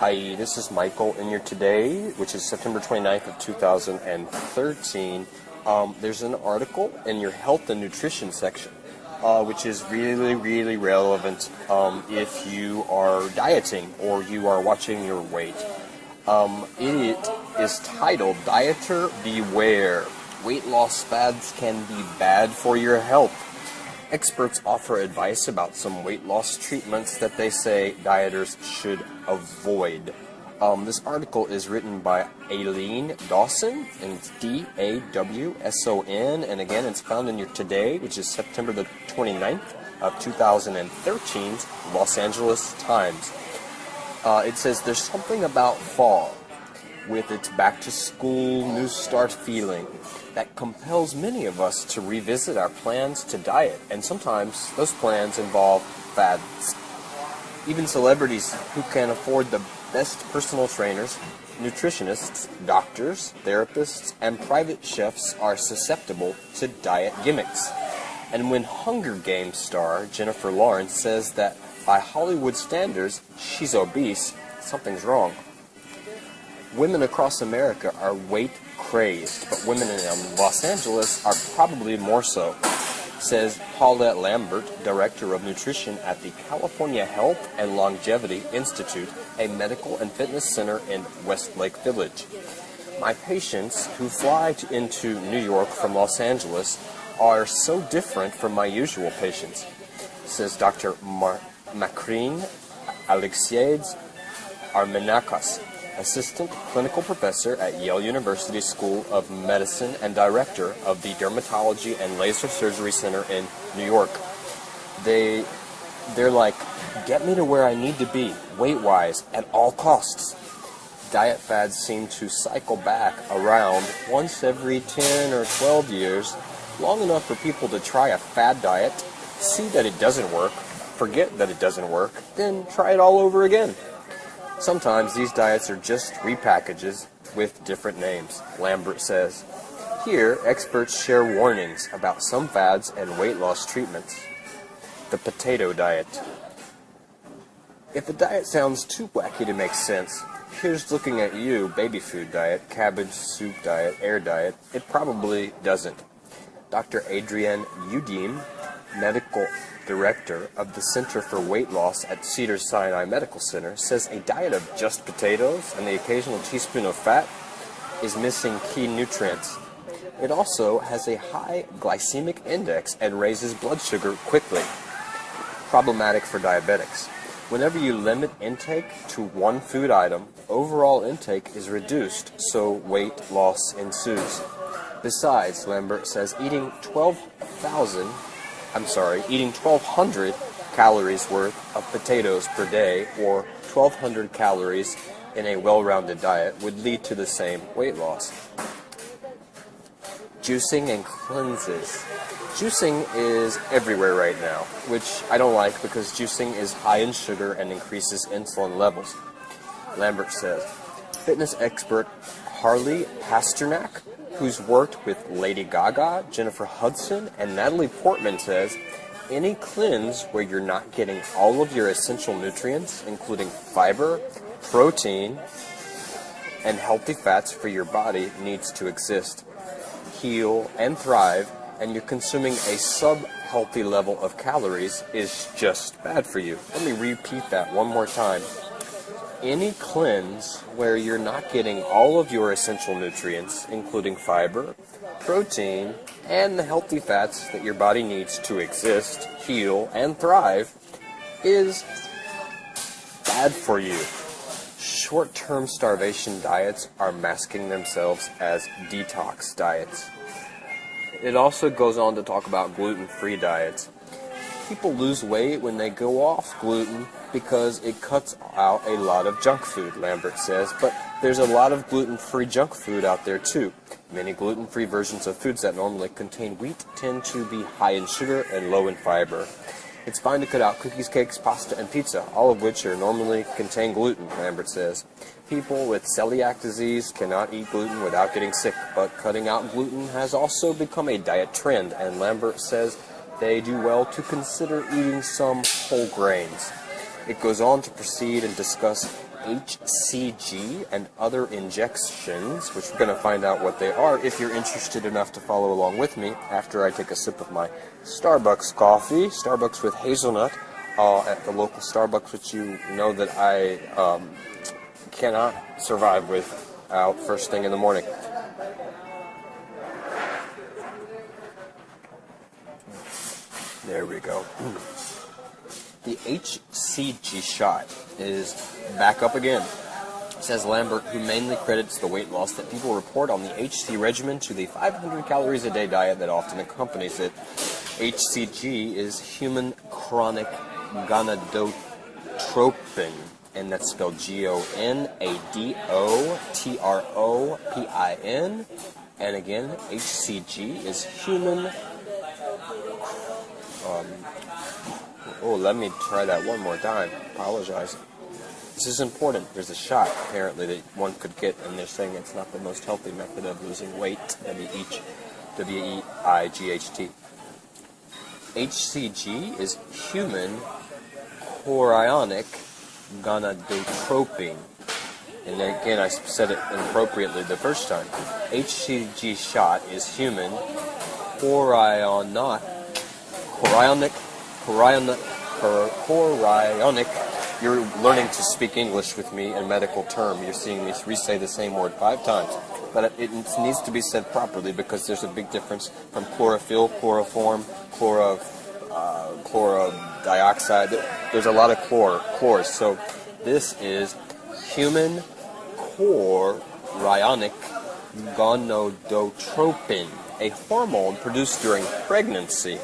Hi, this is Michael, and here today, which is September 29th of 2013, there's an article in your health and nutrition section, which is really relevant if you are dieting or you are watching your weight. It is titled, Dieter Beware. Weight loss fads can be bad for your health. Experts offer advice about some weight loss treatments that they say dieters should avoid. This article is written by Alene Dawson, and it's Dawson, and again it's found in your Today, which is September the 29th of 2013's Los Angeles Times. It says, there's something about fall, with its back-to-school, new start feeling, that compels many of us to revisit our plans to diet, and sometimes those plans involve fads. Even celebrities who can afford the best personal trainers, nutritionists, doctors, therapists, and private chefs are susceptible to diet gimmicks. And when Hunger Games star Jennifer Lawrence says that by Hollywood standards she's obese, something's wrong. Women across America are weight-crazed, but women in Los Angeles are probably more so, says Paulette Lambert, Director of Nutrition at the California Health and Longevity Institute, a medical and fitness center in Westlake Village. My patients who fly into New York from Los Angeles are so different from my usual patients, says Dr. Makrin Alexeyevich Armenakas, Assistant Clinical Professor at Yale University School of Medicine and Director of the Dermatology and Laser Surgery Center in New York. They're like, get me to where I need to be, weight-wise, at all costs. Diet fads seem to cycle back around once every 10 or 12 years, long enough for people to try a fad diet, see that it doesn't work, forget that it doesn't work, then try it all over again. Sometimes these diets are just repackages with different names, Lambert says. Here, experts share warnings about some fads and weight loss treatments. The potato diet. If a diet sounds too wacky to make sense, here's looking at you, baby food diet, cabbage soup diet, air diet. It probably doesn't. Dr. Adrienne Udim, medical director of the Center for Weight Loss at Cedars-Sinai Medical Center, says a diet of just potatoes and the occasional teaspoon of fat is missing key nutrients. It also has a high glycemic index and raises blood sugar quickly. Problematic for diabetics. Whenever you limit intake to one food item, overall intake is reduced, so weight loss ensues. Besides, Lambert says, eating 1,200 calories worth of potatoes per day, or 1,200 calories in a well-rounded diet, would lead to the same weight loss. Juicing and cleanses. Juicing is everywhere right now, which I don't like because juicing is high in sugar and increases insulin levels. Lambert says, fitness expert Harley Pasternak, who's worked with Lady Gaga, Jennifer Hudson, and Natalie Portman, says, any cleanse where you're not getting all of your essential nutrients, including fiber, protein, and healthy fats for your body, needs to exist. Heal and thrive, and you're consuming a sub-healthy level of calories is just bad for you. Let me repeat that one more time. Any cleanse where you're not getting all of your essential nutrients, including fiber, protein, and the healthy fats that your body needs to exist, heal, and thrive, is bad for you. Short-term starvation diets are masking themselves as detox diets. It also goes on to talk about gluten-free diets. People lose weight when they go off gluten because it cuts out a lot of junk food, Lambert says, but there's a lot of gluten-free junk food out there too. Many gluten-free versions of foods that normally contain wheat tend to be high in sugar and low in fiber. It's fine to cut out cookies, cakes, pasta, and pizza, all of which are normally contain gluten, Lambert says. People with celiac disease cannot eat gluten without getting sick, but cutting out gluten has also become a diet trend, and Lambert says they do well to consider eating some whole grains. It goes on to proceed and discuss HCG and other injections, which we're going to find out what they are if you're interested enough to follow along with me after I take a sip of my Starbucks coffee, Starbucks with hazelnut, at the local Starbucks, which you know that I cannot survive without first thing in the morning. There we go. The HCG shot is back up again. Says Lambert, who mainly credits the weight loss that people report on the HC regimen to the 500 calories a day diet that often accompanies it. HCG is human chronic gonadotropin, and that's spelled Gonadotropin. And again, HCG is human. Let me try that one more time. Apologize. This is important. There's a shot, apparently, that one could get, and they're saying it's not the most healthy method of losing weight. W-E-I-G-H-T. HCG is human chorionic gonadotropin. And again, I said it inappropriately the first time. HCG shot is human chorionic. You're learning to speak English with me in medical term. You're seeing me re-say the same word 5 times. But it needs to be said properly because there's a big difference from chlorophyll, chloroform, chloro-dioxide. There's a lot of chlors. So this is human chorionic gonadotropin, a hormone produced during pregnancy.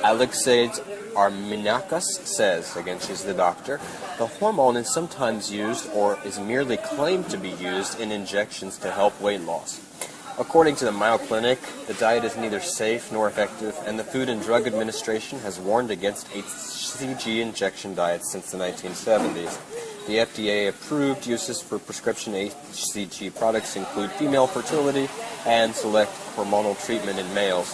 Alexei Arminakis says, again, she's the doctor, the hormone is sometimes used or is merely claimed to be used in injections to help weight loss. According to the Mayo Clinic, the diet is neither safe nor effective, and the Food and Drug Administration has warned against HCG injection diets since the 1970s. The FDA-approved uses for prescription HCG products include female fertility and select hormonal treatment in males.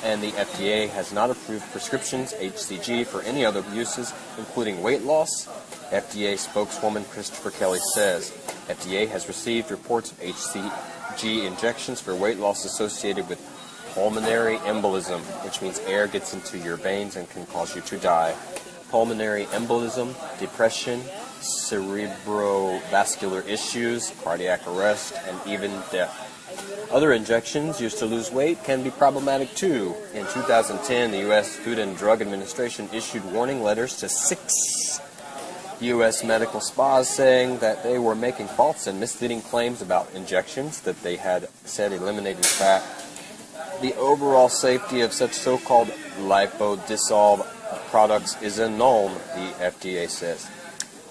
And the FDA has not approved prescriptions HCG for any other uses, including weight loss. FDA spokeswoman Christopher Kelly says FDA has received reports of HCG injections for weight loss associated with pulmonary embolism, which means air gets into your veins and can cause you to die. Pulmonary embolism, depression, cerebrovascular issues, cardiac arrest, and even death. Other injections used to lose weight can be problematic too. In 2010, the U.S. Food and Drug Administration issued warning letters to 6 U.S. medical spas saying that they were making false and misleading claims about injections that they had said eliminated fat. The overall safety of such so-called lipodissolve products is unknown, the FDA says.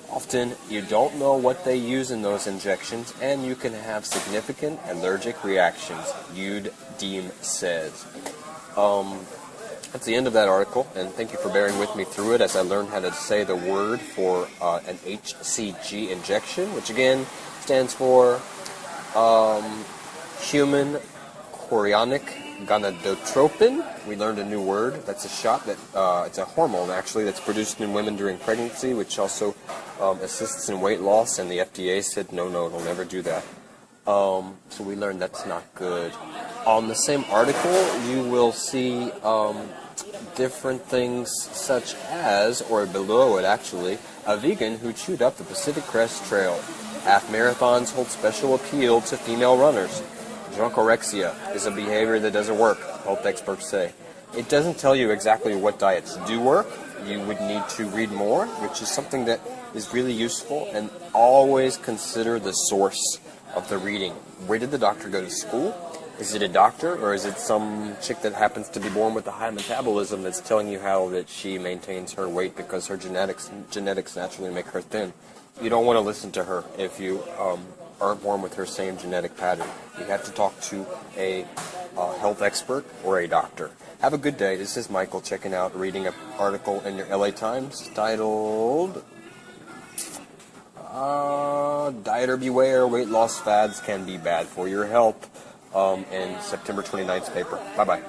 Often, you don't know what they use in those injections, and you can have significant allergic reactions, Yude Deem says. That's the end of that article, and thank you for bearing with me through it as I learned how to say the word for an HCG injection, which again stands for human chorionic gonadotropin. We learned a new word. That's a shot that it's a hormone actually that's produced in women during pregnancy, which also assists in weight loss. And the FDA said no, it'll never do that. So we learned that's not good. On the same article, you will see different things such as, or below it actually, a vegan who chewed up the Pacific Crest Trail. Half marathons hold special appeal to female runners. Drunkorexia is a behavior that doesn't work, health experts say. It doesn't tell you exactly what diets do work. You would need to read more, which is something that is really useful, and always consider the source of the reading. Where did the doctor go to school? Is it a doctor, or is it some chick that happens to be born with a high metabolism that's telling you how that she maintains her weight because her genetics naturally make her thin? You don't want to listen to her if you aren't born with her same genetic pattern. You have to talk to a health expert or a doctor. Have a good day. This is Michael checking out, reading an article in your LA Times titled Dieter Beware, Weight Loss Fads Can Be Bad for Your Health in September 29th's paper. Bye-bye.